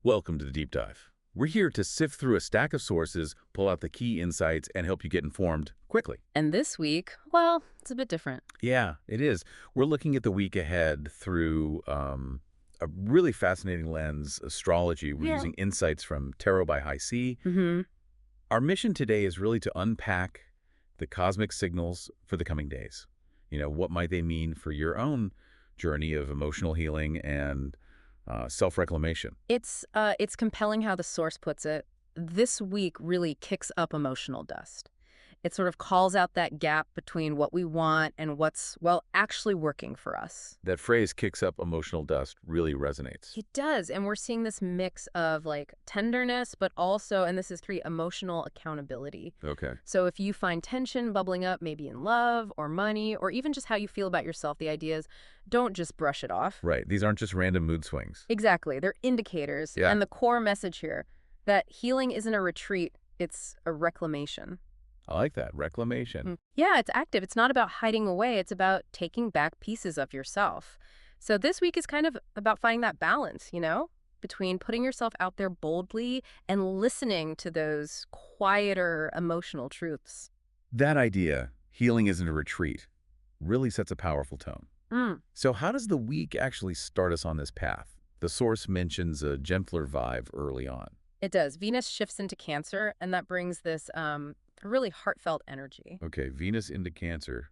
Welcome to the Deep Dive. We're here to sift through a stack of sources, pull out the key insights, and help you get informed quickly. And this week, well, it's a bit different. Yeah, it is. We're looking at the week ahead through a really fascinating lens, astrology. We're using insights from Tarot by High C. Mm-hmm. Our mission today is really to unpack the cosmic signals for the coming days. What might they mean for your own journey of emotional healing and self-reclamation? It's compelling how the source puts it. This week really kicks up emotional dust. It sort of calls out that gap between what we want and what's, well, actually working for us. That phrase, kicks up emotional dust, really resonates. It does, and we're seeing this mix of, like, tenderness, but also, and this is key, emotional accountability. Okay. So if you find tension bubbling up, maybe in love or money, or even just how you feel about yourself, the idea is don't just brush it off. Right. These aren't just random mood swings. Exactly. They're indicators. Yeah. And the core message here, that healing isn't a retreat, it's a reclamation. I like that. Reclamation. Yeah, it's active. It's not about hiding away. It's about taking back pieces of yourself. So this week is kind of about finding that balance, between putting yourself out there boldly and listening to those quieter emotional truths. That idea, healing isn't a retreat, really sets a powerful tone. So how does the week actually start us on this path? The source mentions a gentler vibe early on. It does. Venus shifts into Cancer, and that brings this really heartfelt energy. Okay, Venus into Cancer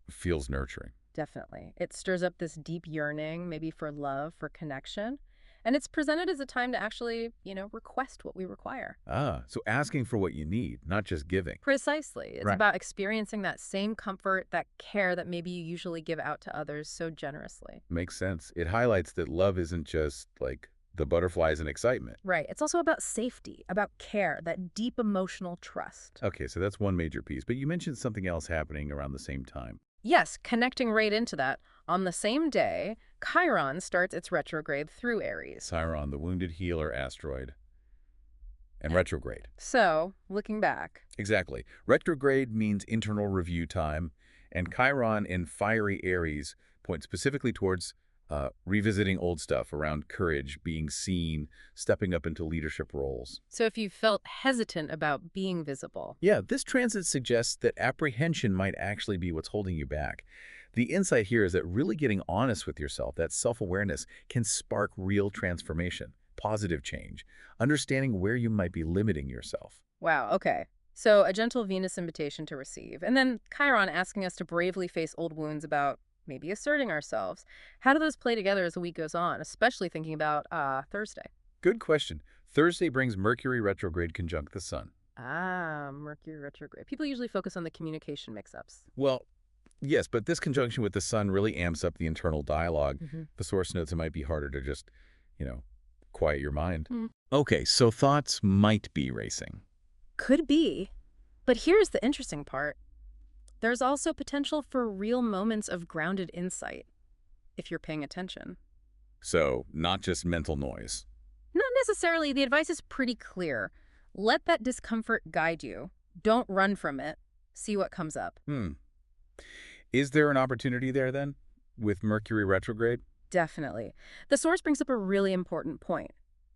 feels nurturing. Definitely. It stirs up this deep yearning, maybe for love, for connection. And it's presented as a time to actually, request what we require. So asking for what you need, not just giving. Precisely. It's Right. about experiencing that same comfort, that care that maybe you usually give out to others so generously. Makes sense. It highlights that love isn't just like the butterflies and excitement. Right. It's also about safety, about care, that deep emotional trust. Okay, so that's one major piece. But you mentioned something else happening around the same time. Yes, connecting right into that. On the same day, Chiron starts its retrograde through Aries. Chiron, the wounded healer asteroid, and retrograde. So, looking back. Exactly. Retrograde means internal review time, and Chiron in fiery Aries points specifically towards revisiting old stuff around courage, being seen, stepping up into leadership roles. So if you felt hesitant about being visible. Yeah, this transit suggests that apprehension might actually be what's holding you back. The insight here is that really getting honest with yourself, that self-awareness, can spark real transformation, positive change, understanding where you might be limiting yourself. Wow, okay. So a gentle Venus invitation to receive. And then Chiron asking us to bravely face old wounds about maybe asserting ourselves. How do those play together as the week goes on, especially thinking about Thursday? Good question. Thursday brings Mercury retrograde conjunct the Sun. Mercury retrograde. People usually focus on the communication mix-ups. Well, yes, but this conjunction with the Sun really amps up the internal dialogue. Mm-hmm. The source notes it might be harder to just, quiet your mind. Okay, so thoughts might be racing. Could be. But here's the interesting part. There's also potential for real moments of grounded insight, if you're paying attention. So, not just mental noise. Not necessarily. The advice is pretty clear. Let that discomfort guide you. Don't run from it. See what comes up. Is there an opportunity there, then, with Mercury retrograde? Definitely. The source brings up a really important point.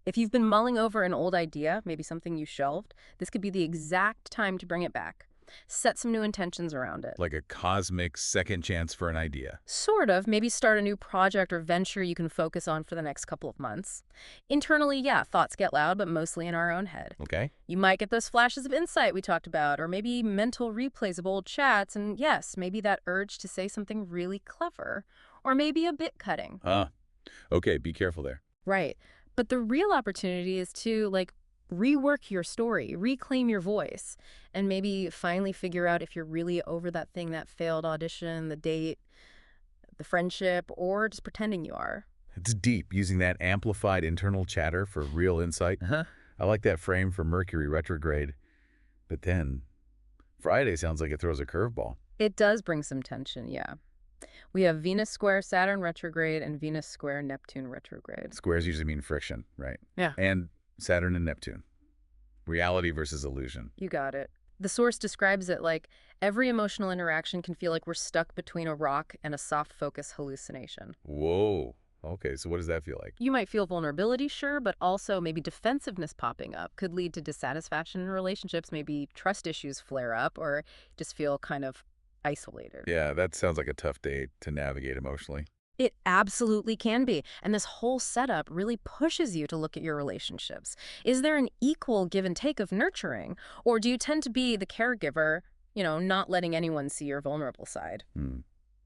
If you've been mulling over an old idea, maybe something you shelved, this could be the exact time to bring it back. Set some new intentions around it. Like a cosmic second chance for an idea. Sort of. Maybe start a new project or venture you can focus on for the next couple of months. Internally, yeah, thoughts get loud, but mostly in our own head. Okay. You might get those flashes of insight we talked about, or maybe mental replays of old chats, and yes, maybe that urge to say something really clever, or maybe a bit cutting. Okay, be careful there. Right. But the real opportunity is to, rework your story, reclaim your voice, and maybe finally figure out if you're really over that thing, that failed audition, the date, the friendship, or just pretending you are. It's deep, using that amplified internal chatter for real insight. I like that frame for Mercury retrograde. But then, Friday sounds like it throws a curveball. It does bring some tension, yeah. We have Venus square Saturn retrograde and Venus square Neptune retrograde. Squares usually mean friction, right? Yeah. And Saturn and Neptune. Reality versus illusion. You got it. The source describes it like every emotional interaction can feel like we're stuck between a rock and a soft focus hallucination. Whoa. Okay, so what does that feel like? You might feel vulnerability, sure, but also maybe defensiveness popping up could lead to dissatisfaction in relationships, maybe trust issues flare up, or just feel kind of isolated. Yeah, that sounds like a tough day to navigate emotionally. It absolutely can be. And this whole setup really pushes you to look at your relationships. Is there an equal give and take of nurturing? Or do you tend to be the caregiver, not letting anyone see your vulnerable side? Hmm.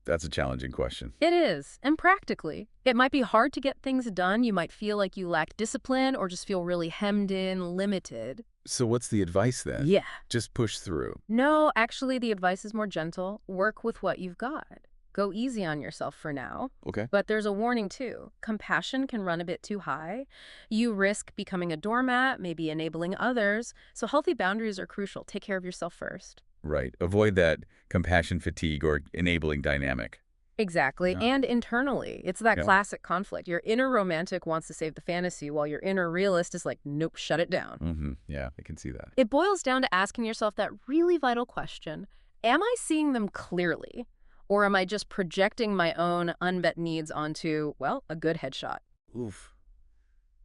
That's a challenging question. It is. And practically, it might be hard to get things done. You might feel like you lack discipline or just feel really hemmed in, limited. So what's the advice then? Yeah. Just push through. No, actually, the advice is more gentle. Work with what you've got. Go easy on yourself for now. Okay. But there's a warning, too. Compassion can run a bit too high. You risk becoming a doormat, maybe enabling others. So healthy boundaries are crucial. Take care of yourself first. Right. Avoid that compassion fatigue or enabling dynamic. Exactly. Yeah. And internally, it's that Yeah. classic conflict. Your inner romantic wants to save the fantasy, while your inner realist is like, nope, shut it down. Yeah, I can see that. It boils down to asking yourself that really vital question: am I seeing them clearly? Or am I just projecting my own unmet needs onto, well, a good headshot? Oof.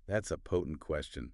That's a potent question,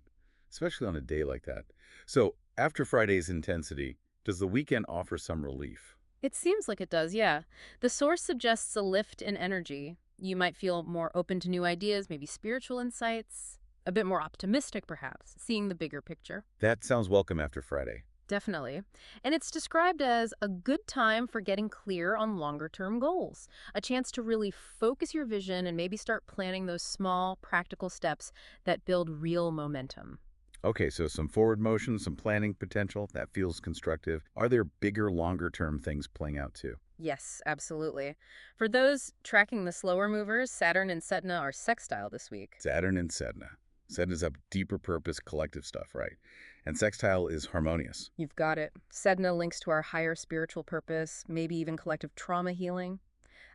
especially on a day like that. So, after Friday's intensity, does the weekend offer some relief? It seems like it does, yeah. The source suggests a lift in energy. You might feel more open to new ideas, maybe spiritual insights, a bit more optimistic, perhaps, seeing the bigger picture. That sounds welcome after Friday. Definitely. And it's described as a good time for getting clear on longer term goals, a chance to really focus your vision and maybe start planning those small, practical steps that build real momentum. Okay, so some forward motion, some planning potential. That feels constructive. Are there bigger, longer-term things playing out too? Yes, absolutely. For those tracking the slower movers, Saturn and Setna are sextile this week. Saturn and Sedna. Sedna's up deeper purpose, collective stuff, right? And sextile is harmonious. You've got it. Sedna links to our higher spiritual purpose, maybe even collective trauma healing.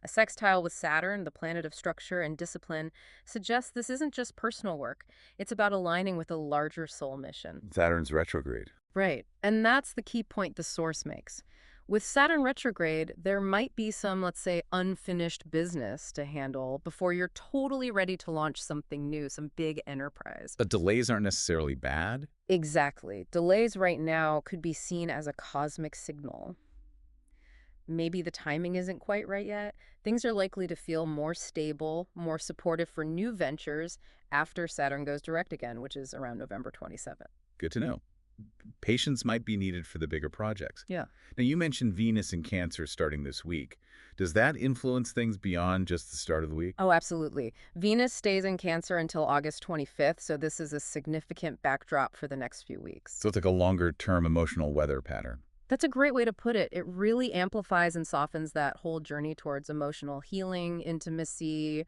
A sextile with Saturn, the planet of structure and discipline, suggests this isn't just personal work. It's about aligning with a larger soul mission. Saturn's retrograde. Right. And that's the key point the source makes. With Saturn retrograde, there might be some, let's say, unfinished business to handle before you're totally ready to launch something new, some big enterprise. But delays aren't necessarily bad. Exactly. Delays right now could be seen as a cosmic signal. Maybe the timing isn't quite right yet. Things are likely to feel more stable, more supportive for new ventures after Saturn goes direct again, which is around November 27th. Good to know. Patience might be needed for the bigger projects. Yeah. Now, you mentioned Venus in Cancer starting this week. Does that influence things beyond just the start of the week? Oh, absolutely. Venus stays in Cancer until August 25th, so this is a significant backdrop for the next few weeks. So it's like a longer-term emotional weather pattern. That's a great way to put it. It really amplifies and softens that whole journey towards emotional healing, intimacy,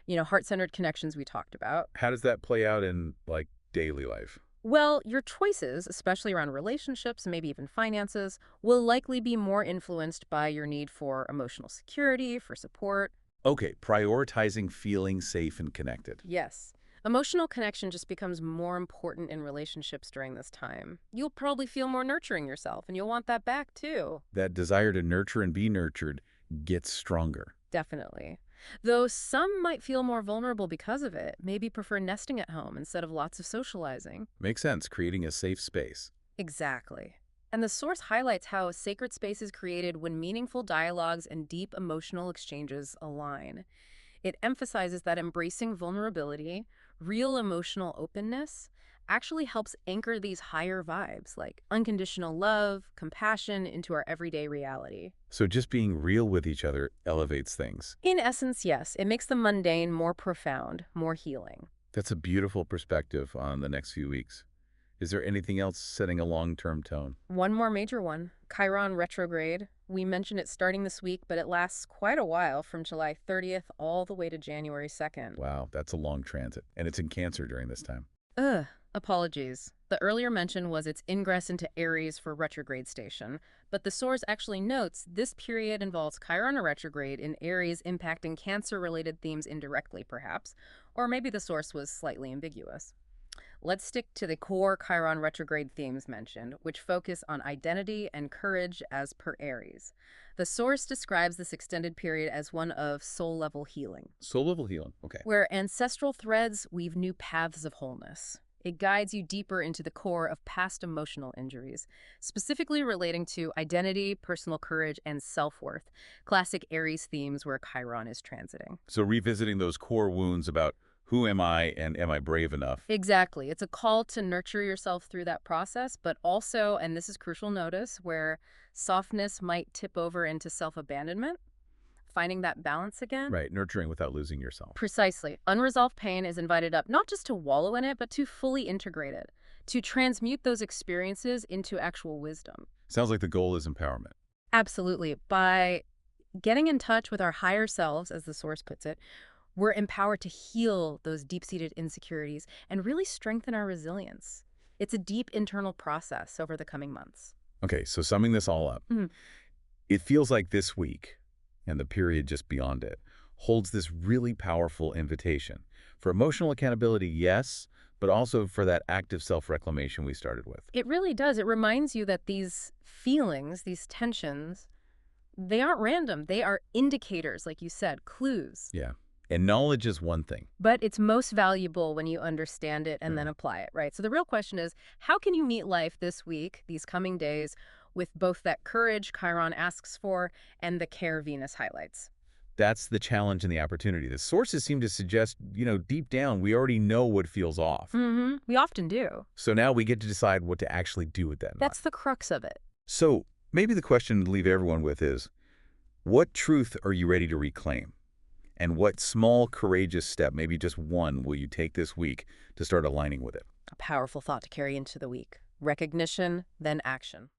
heart-centered connections we talked about. How does that play out in, like, daily life? Well, your choices, especially around relationships and maybe even finances, will likely be more influenced by your need for emotional security, for support. Okay, prioritizing feeling safe and connected. Yes. Emotional connection just becomes more important in relationships during this time. You'll probably feel more nurturing yourself, and you'll want that back too. That desire to nurture and be nurtured gets stronger. Definitely. Though some might feel more vulnerable because of it, maybe prefer nesting at home instead of lots of socializing. Makes sense, creating a safe space. Exactly. And the source highlights how a sacred space is created when meaningful dialogues and deep emotional exchanges align. It emphasizes that embracing vulnerability, real emotional openness, actually helps anchor these higher vibes like unconditional love, compassion into our everyday reality. So just being real with each other elevates things. In essence, yes, it makes the mundane more profound, more healing. That's a beautiful perspective on the next few weeks. Is there anything else setting a long-term tone? One more major one, Chiron retrograde. We mentioned it starting this week, but it lasts quite a while from July 30th all the way to January 2nd. Wow, that's a long transit. And it's in Cancer during this time. Ugh, apologies. The earlier mention was its ingress into Aries for retrograde station, but the source actually notes this period involves Chiron retrograde in Aries impacting Cancer-related themes indirectly, perhaps, or maybe the source was slightly ambiguous. Let's stick to the core Chiron retrograde themes mentioned, which focus on identity and courage as per Aries. The source describes this extended period as one of soul-level healing, Soul level healing. Okay. where ancestral threads weave new paths of wholeness. It guides you deeper into the core of past emotional injuries, specifically relating to identity, personal courage, and self-worth, classic Aries themes where Chiron is transiting. So revisiting those core wounds about who am I and am I brave enough? Exactly. It's a call to nurture yourself through that process, but also, and this is crucial notice, where softness might tip over into self-abandonment, finding that balance again. Right. Nurturing without losing yourself. Precisely. Unresolved pain is invited up not just to wallow in it, but to fully integrate it, to transmute those experiences into actual wisdom. Sounds like the goal is empowerment. Absolutely. By getting in touch with our higher selves, as the source puts it, we're empowered to heal those deep-seated insecurities and really strengthen our resilience. It's a deep internal process over the coming months. Okay, so summing this all up, Mhm. it feels like this week, and the period just beyond it, holds this really powerful invitation. For emotional accountability, yes, but also for that active self-reclamation we started with. It really does. It reminds you that these feelings, these tensions, they aren't random. They are indicators, like you said, clues. Yeah. And knowledge is one thing. But it's most valuable when you understand it and then apply it, right? So the real question is, how can you meet life this week, these coming days, with both that courage Chiron asks for and the care Venus highlights? That's the challenge and the opportunity. The sources seem to suggest, deep down, we already know what feels off. We often do. So now we get to decide what to actually do with that That's knowledge. the crux of it. So maybe the question to leave everyone with is, what truth are you ready to reclaim? And what small, courageous step, maybe just one, will you take this week to start aligning with it? A powerful thought to carry into the week. Recognition, then action.